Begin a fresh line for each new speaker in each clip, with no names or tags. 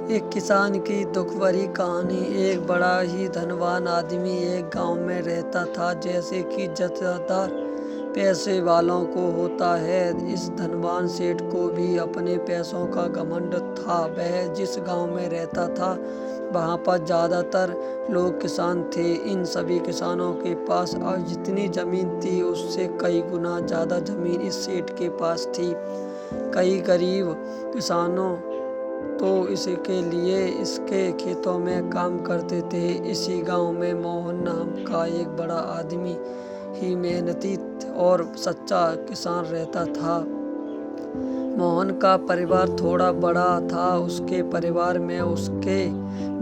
एक किसान की दुख भरी कहानी। एक बड़ा ही धनवान आदमी एक गांव में रहता था, जैसे कि ज्यादातर पैसे वालों को होता है। इस धनवान सेठ को भी अपने पैसों का घमंड था। वह जिस गांव में रहता था वहां पर ज्यादातर लोग किसान थे। इन सभी किसानों के पास अब जितनी जमीन थी उससे कई गुना ज्यादा जमीन इस सेठ के पास थी। कई गरीब किसानों तो इसके लिए इसके खेतों में काम करते थे। इसी गांव में मोहन नाम का एक बड़ा आदमी ही मेहनती और सच्चा किसान रहता था। मोहन का परिवार थोड़ा बड़ा था। उसके परिवार में उसके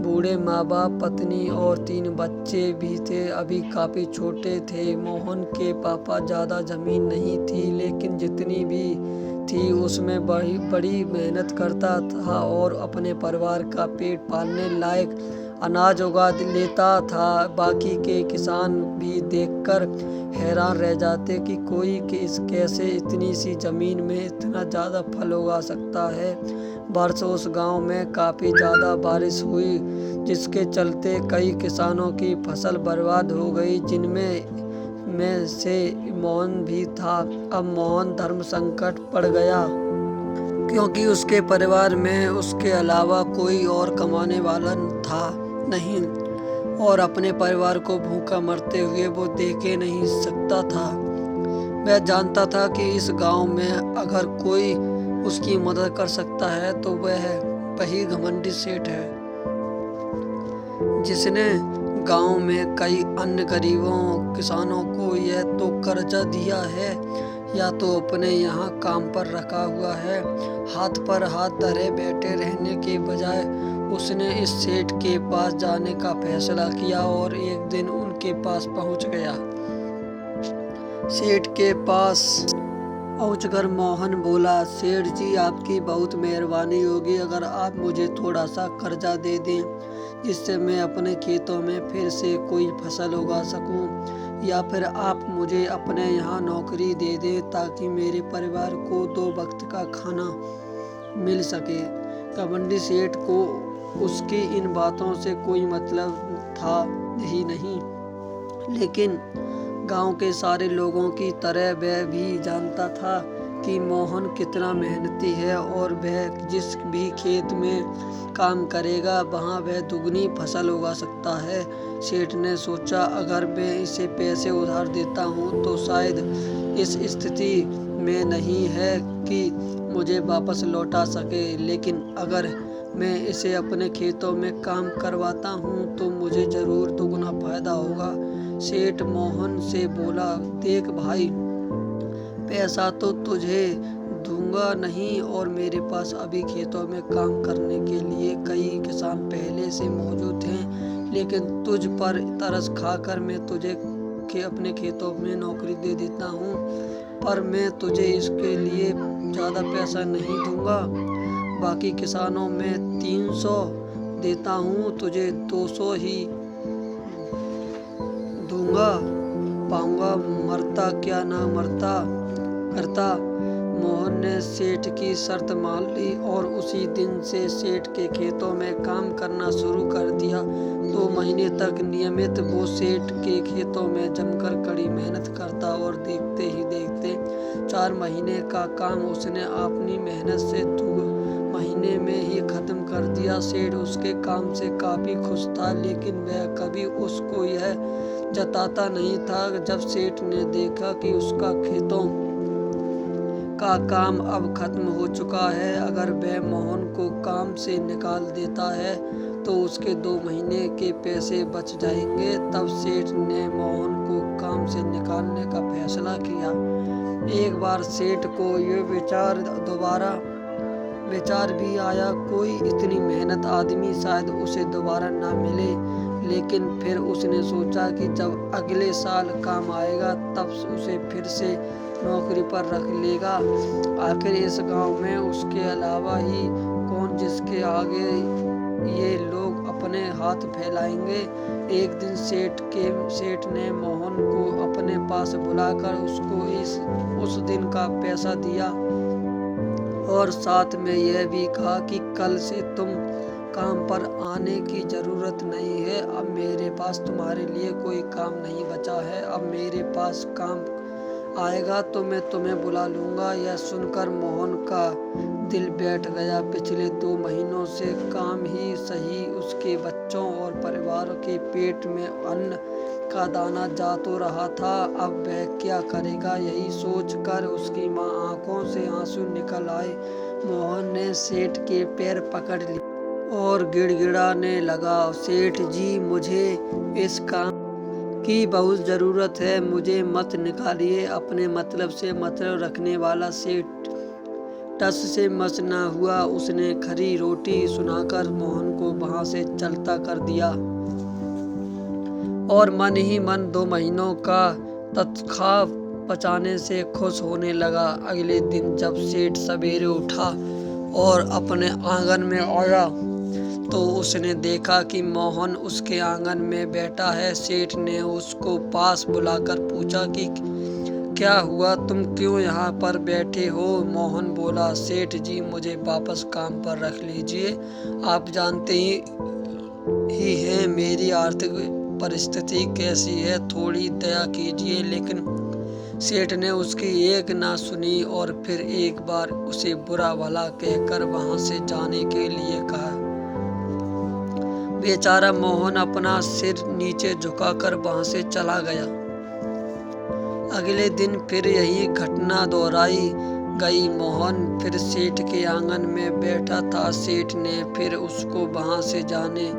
बूढ़े माँ बाप, पत्नी और 3 बच्चे भी थे, अभी काफी छोटे थे। मोहन के पापा ज्यादा जमीन नहीं थी, लेकिन जितनी भी थी उसमें बड़ी मेहनत करता था और अपने परिवार का पेट पालने लायक अनाज उगा लेता था। बाकी के किसान भी देखकर हैरान रह जाते कि कोई कैसे इतनी सी जमीन में इतना ज़्यादा फल उगा सकता है। वर्ष उस गांव में काफ़ी ज़्यादा बारिश हुई, जिसके चलते कई किसानों की फसल बर्बाद हो गई, जिनमें से मोहन भी था। अब मोहन धर्म संकट पड़ गया, क्योंकि उसके परिवार में उसके अलावा कोई और कमाने वाला था नहीं और अपने परिवार को भूखा मरते हुए वो देखे नहीं सकता था। वह जानता था कि इस गांव में अगर कोई उसकी मदद कर सकता है तो वह वही घमंडी सेठ है, जिसने गांव में कई अन्य गरीबों किसानों को यह तो कर्जा दिया है या तो अपने यहाँ काम पर रखा हुआ है। हाथ पर हाथ धरे बैठे रहने के बजाय उसने इस सेठ के पास जाने का फैसला किया और एक दिन उनके पास पहुँच गया। सेठ के पास पहुंचकर मोहन बोला, सेठ जी, आपकी बहुत मेहरबानी होगी अगर आप मुझे थोड़ा सा कर्जा दे दें, जिससे मैं अपने खेतों में फिर से कोई फसल उगा सकूं, या फिर आप मुझे अपने यहाँ नौकरी दे दें ताकि मेरे परिवार को 2 वक्त का खाना मिल सके। घमंडी सेठ को उसकी इन बातों से कोई मतलब था ही नहीं, लेकिन गांव के सारे लोगों की तरह वह भी जानता था कि मोहन कितना मेहनती है और वह जिस भी खेत में काम करेगा वहां वह दुगनी फसल उगा सकता है। सेठ ने सोचा, अगर मैं इसे पैसे उधार देता हूं तो शायद इस स्थिति में नहीं है कि मुझे वापस लौटा सके, लेकिन अगर मैं इसे अपने खेतों में काम करवाता हूं तो मुझे जरूर दुगना फायदा होगा। सेठ मोहन से बोला, देख भाई, पैसा तो तुझे दूंगा नहीं और मेरे पास अभी खेतों में काम करने के लिए कई किसान पहले से मौजूद हैं, लेकिन तुझ पर तरस खाकर मैं तुझे अपने खेतों में नौकरी दे देता हूँ, पर मैं तुझे इसके लिए ज़्यादा पैसा नहीं दूंगा। बाकी किसानों में 300 देता हूँ, तुझे 200 ही दूंगा, पाऊंगा, मरता क्या ना मरता करता। मोहन ने सेठ की शर्त मान ली और उसी दिन से सेठ के खेतों में काम करना शुरू कर दिया। 2 महीने तक नियमित वो सेठ के खेतों में जमकर कड़ी मेहनत करता और देखते ही देखते 4 महीने का काम उसने अपनी मेहनत से 2 महीने में ही खत्म कर दिया। सेठ उसके काम से काफी खुश था, लेकिन वह कभी उसको यह जताता नहीं था। जब सेठ ने देखा कि उसका खेतों का काम अब खत्म हो चुका है, अगर वह मोहन को काम से निकाल देता है तो उसके 2 महीने के पैसे बच जाएंगे, तब सेठ ने मोहन को काम से निकालने का फैसला किया। एक बार सेठ को यह दोबारा विचार भी आया, कोई इतनी मेहनत आदमी शायद उसे दोबारा ना मिले, लेकिन फिर उसने सोचा कि जब अगले साल काम आएगा तब उसे फिर से नौकरी पर रख लेगा। आखिर इस गांव में उसके अलावा ही कौन जिसके आगे ये लोग अपने हाथ फैलाएंगे। एक दिन सेठ ने मोहन को अपने पास बुलाकर उसको उस दिन का पैसा दिया और साथ में यह भी कहा कि कल से तुम काम पर आने की ज़रूरत नहीं है। अब मेरे पास तुम्हारे लिए कोई काम नहीं बचा है। अब मेरे पास काम आएगा तो मैं तुम्हें बुला लूँगा। यह सुनकर मोहन का दिल बैठ गया। पिछले 2 महीनों से काम ही सही उसके बच्चों और परिवार के पेट में अन्न का दाना जा तो रहा था, अब वह क्या करेगा? यही सोचकर उसकी माँ आंखों से आंसू निकल आए। मोहन ने सेठ के पैर पकड़ लिए और गिड़गिड़ाने लगा, सेठ जी, मुझे इस काम की बहुत ज़रूरत है, मुझे मत निकालिए। अपने मतलब से मतलब रखने वाला सेठ टस से मस न हुआ। उसने खरी रोटी सुनाकर मोहन को वहाँ से चलता कर दिया और मन ही मन 2 महीनों का तनख्वाह बचाने से खुश होने लगा। अगले दिन जब सेठ सवेरे उठा और अपने आंगन में आया तो उसने देखा कि मोहन उसके आंगन में बैठा है। सेठ ने उसको पास बुलाकर पूछा कि क्या हुआ, तुम क्यों यहाँ पर बैठे हो? मोहन बोला, सेठ जी, मुझे वापस काम पर रख लीजिए। आप जानते ही हैं मेरी आर्थिक परिस्थिति कैसी है, थोड़ी दया कीजिए। लेकिन सेठ ने उसकी एक ना सुनी और फिर एक बार उसे बुरा भला कहकर वहां से जाने के लिए कहा। बेचारा मोहन अपना सिर नीचे झुकाकर वहां से चला गया। अगले दिन फिर यही घटना दोहराई गई। मोहन फिर सेठ के आंगन में बैठा था। सेठ ने फिर उसको वहां से जाने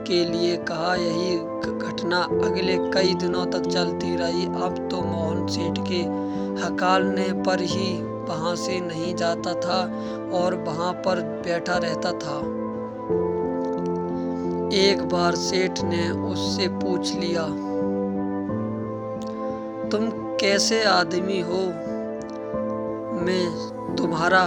के लिए कहा। यही घटना अगले कई दिनों तक चलती रही। अब तो मोहन सेठ के हकालने पर ही वहां से नहीं जाता था और वहां पर बैठा रहता था। एक बार सेठ ने उससे पूछ लिया, तुम कैसे आदमी हो? मैं तुम्हारा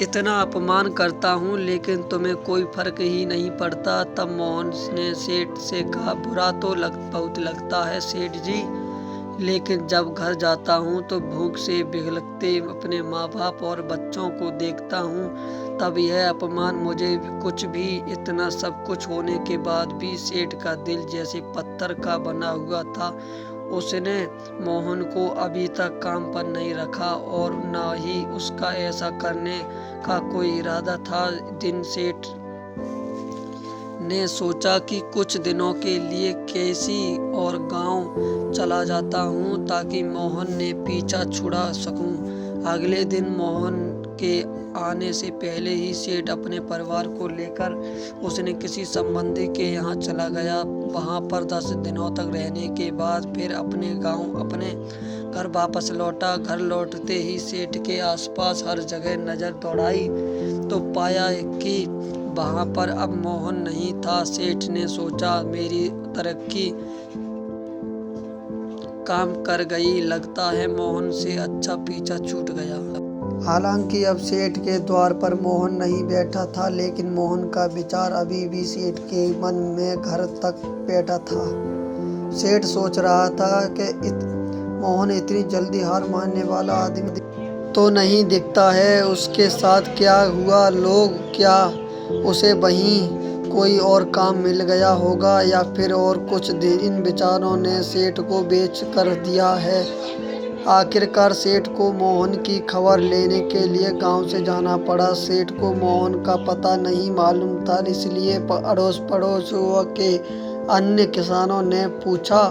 इतना अपमान करता हूँ लेकिन तुम्हें कोई फर्क ही नहीं पड़ता। तब मोहन ने सेठ से कहा, बुरा तो बहुत लगता है सेठ जी, लेकिन जब घर जाता हूँ तो भूख से बिलखते अपने माँ बाप और बच्चों को देखता हूँ, तब यह अपमान मुझे कुछ भी। इतना सब कुछ होने के बाद भी सेठ का दिल जैसे पत्थर का बना हुआ था। उसने मोहन को अभी तक काम पर नहीं रखा और न ही उसका ऐसा करने का कोई इरादा था। दिन सेठ ने सोचा कि कुछ दिनों के लिए किसी और गांव चला जाता हूं ताकि मोहन ने पीछा छुड़ा सकूं। अगले दिन मोहन के आने से पहले ही सेठ अपने परिवार को लेकर उसने किसी संबंधी के यहाँ चला गया। वहाँ पर 10 दिनों तक रहने के बाद फिर अपने गांव अपने घर वापस लौटा। घर लौटते ही सेठ के आसपास हर जगह नजर दौड़ाई तो पाया कि वहाँ पर अब मोहन नहीं था। सेठ ने सोचा, मेरी तरक्की काम कर गई, लगता है मोहन से अच्छा पीछा छूट गया। हालांकि अब सेठ के द्वार पर मोहन नहीं बैठा था, लेकिन मोहन का विचार अभी भी सेठ के मन में घर तक बैठा था। सेठ सोच रहा था कि मोहन इतनी जल्दी हार मानने वाला आदमी तो नहीं दिखता है। उसके साथ क्या हुआ? लोग क्या उसे वहीं कोई और काम मिल गया होगा या फिर और कुछ? इन विचारों ने सेठ को बेच कर दिया है। आखिरकार सेठ को मोहन की खबर लेने के लिए गांव से जाना पड़ा। सेठ को मोहन का पता नहीं मालूम था, इसलिए अड़ोस पड़ोस के अन्य किसानों ने पूछा।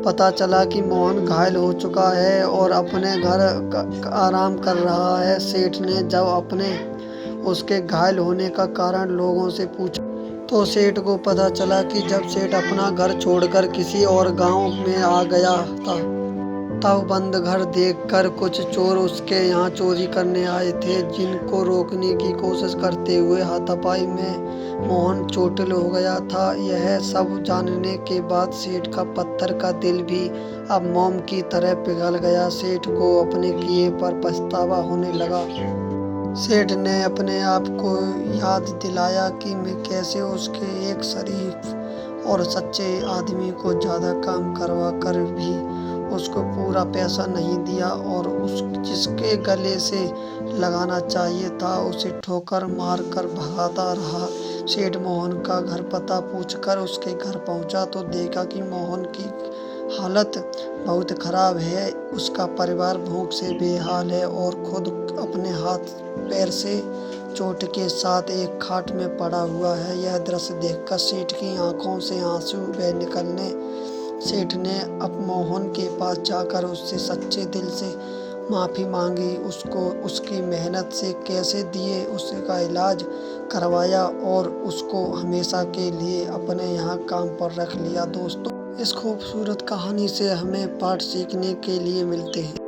पता चला कि मोहन घायल हो चुका है और अपने घर आराम कर रहा है। सेठ ने जब उसके घायल होने का कारण लोगों से पूछा तो सेठ को पता चला कि जब सेठ अपना घर छोड़कर किसी और गांव में आ गया था, तब बंद घर देखकर कुछ चोर उसके यहाँ चोरी करने आए थे, जिनको रोकने की कोशिश करते हुए हाथापाई में मोहन चोटिल हो गया था। यह सब जानने के बाद सेठ का पत्थर का दिल भी अब मोम की तरह पिघल गया। सेठ को अपने किए पर पछतावा होने लगा। सेठ ने अपने आप को याद दिलाया कि मैं कैसे उसके एक शरीफ और सच्चे आदमी को ज़्यादा काम करवा कर भी उसको पूरा पैसा नहीं दिया और जिसके गले से लगाना चाहिए था, उसे ठोकर मार कर भगाता रहा। सेठ मोहन का घर पता पूछकर उसके घर पहुंचा तो देखा कि मोहन की हालत बहुत खराब है। उसका परिवार भूख से बेहाल है और खुद अपने हाथ पैर से चोट के साथ एक खाट में पड़ा हुआ है। यह दृश्य देखकर सेठ की आंखों से आंसू बह निकलने। सेठ ने अब मोहन के पास जाकर उससे सच्चे दिल से माफ़ी मांगी, उसको उसकी मेहनत से कैसे दिए उसका इलाज करवाया और उसको हमेशा के लिए अपने यहाँ काम पर रख लिया। दोस्तों, इस खूबसूरत कहानी से हमें पाठ सीखने के लिए मिलते हैं।